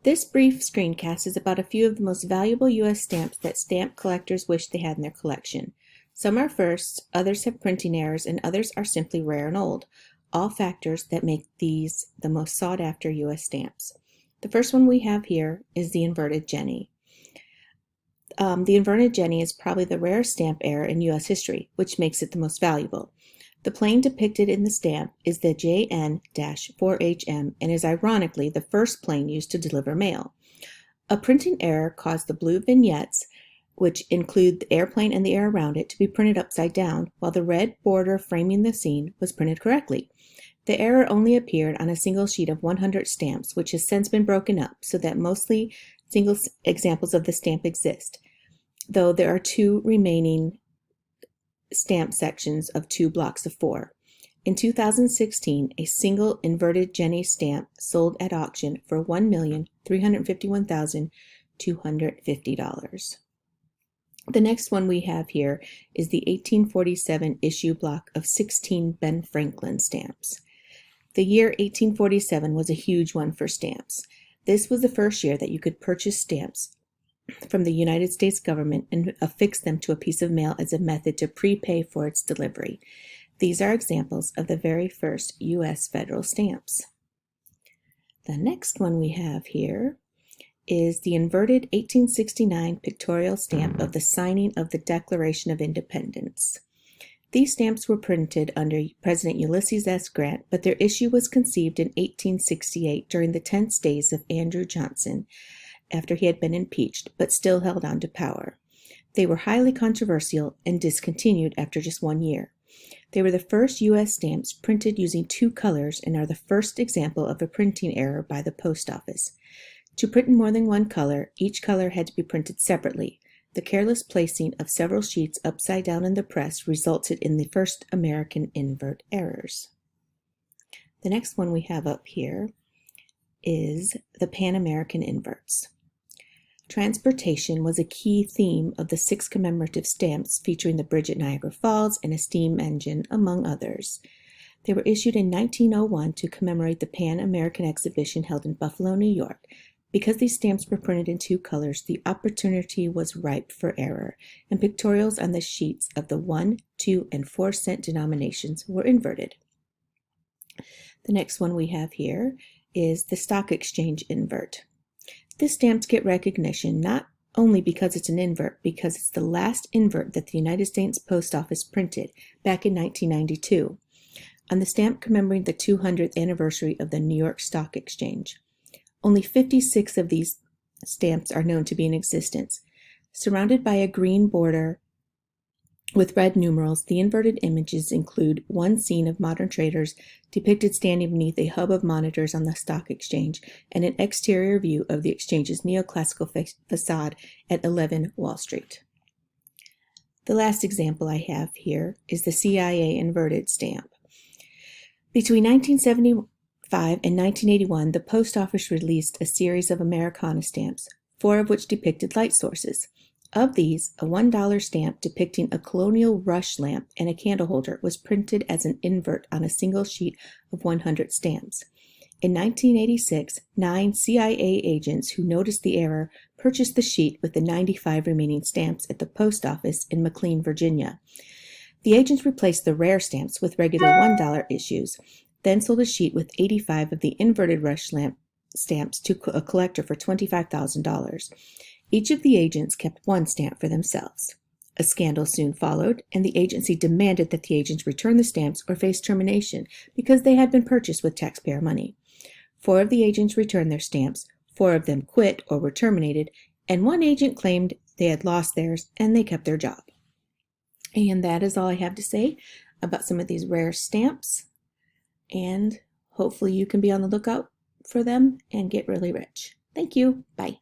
This brief screencast is about a few of the most valuable U.S. stamps that stamp collectors wish they had in their collection. Some are firsts, others have printing errors, and others are simply rare and old, all factors that make these the most sought-after U.S. stamps. The first one we have here is the inverted Jenny. The inverted Jenny is probably the rarest stamp error in U.S. history, which makes it the most valuable. The plane depicted in the stamp is the JN-4HM and is ironically the first plane used to deliver mail. A printing error caused the blue vignettes, which include the airplane and the air around it, to be printed upside down, while the red border framing the scene was printed correctly. The error only appeared on a single sheet of 100 stamps, which has since been broken up so that mostly single examples of the stamp exist, though there are two remaining stamp sections of 2 blocks of 4. In 2016, a single inverted Jenny stamp sold at auction for $1,351,250. The next one we have here is the 1847 issue block of 16 Ben Franklin stamps. The year 1847 was a huge one for stamps. This was the first year that you could purchase stamps from the United States government and affix them to a piece of mail as a method to prepay for its delivery. These are examples of the very first U.S. federal stamps. The next one we have here is the inverted 1869 pictorial stamp of the signing of the Declaration of Independence. These stamps were printed under President Ulysses S. Grant, but their issue was conceived in 1868 during the tense days of Andrew Johnson, after he had been impeached, but still held on to power. They were highly controversial and discontinued after just 1 year. They were the first U.S. stamps printed using 2 colors and are the first example of a printing error by the post office. To print in more than 1 color, each color had to be printed separately. The careless placing of several sheets upside down in the press resulted in the first American invert errors. The next one we have up here is the Pan American inverts. Transportation was a key theme of the 6 commemorative stamps featuring the bridge at Niagara Falls and a steam engine, among others. They were issued in 1901 to commemorate the Pan American exhibition held in Buffalo, New York. Because these stamps were printed in 2 colors, the opportunity was ripe for error, and pictorials on the sheets of the 1, 2, and 4 cent denominations were inverted. The next one we have here is the stock exchange invert. This stamps get recognition not only because it's an invert, because it's the last invert that the United States Post Office printed back in 1992, on the stamp commemorating the 200th anniversary of the New York Stock Exchange. Only 56 of these stamps are known to be in existence. Surrounded by a green border with red numerals, the inverted images include one scene of modern traders depicted standing beneath a hub of monitors on the stock exchange and an exterior view of the exchange's neoclassical facade at 11 Wall Street. The last example I have here is the CIA inverted stamp. Between 1975 and 1981, the Post Office released a series of Americana stamps, 4 of which depicted light sources. Of these, a $1 stamp depicting a colonial rush lamp and a candle holder was printed as an invert on a single sheet of 100 stamps. In 1986, 9 CIA agents who noticed the error purchased the sheet with the 95 remaining stamps at the post office in McLean, Virginia. The agents replaced the rare stamps with regular $1 issues, then sold a sheet with 85 of the inverted rush lamp stamps to a collector for $25,000. Each of the agents kept 1 stamp for themselves. A scandal soon followed, and the agency demanded that the agents return the stamps or face termination because they had been purchased with taxpayer money. 4 of the agents returned their stamps, 4 of them quit or were terminated, and 1 agent claimed they had lost theirs and they kept their job. And that is all I have to say about some of these rare stamps, and hopefully you can be on the lookout for them and get really rich. Thank you. Bye.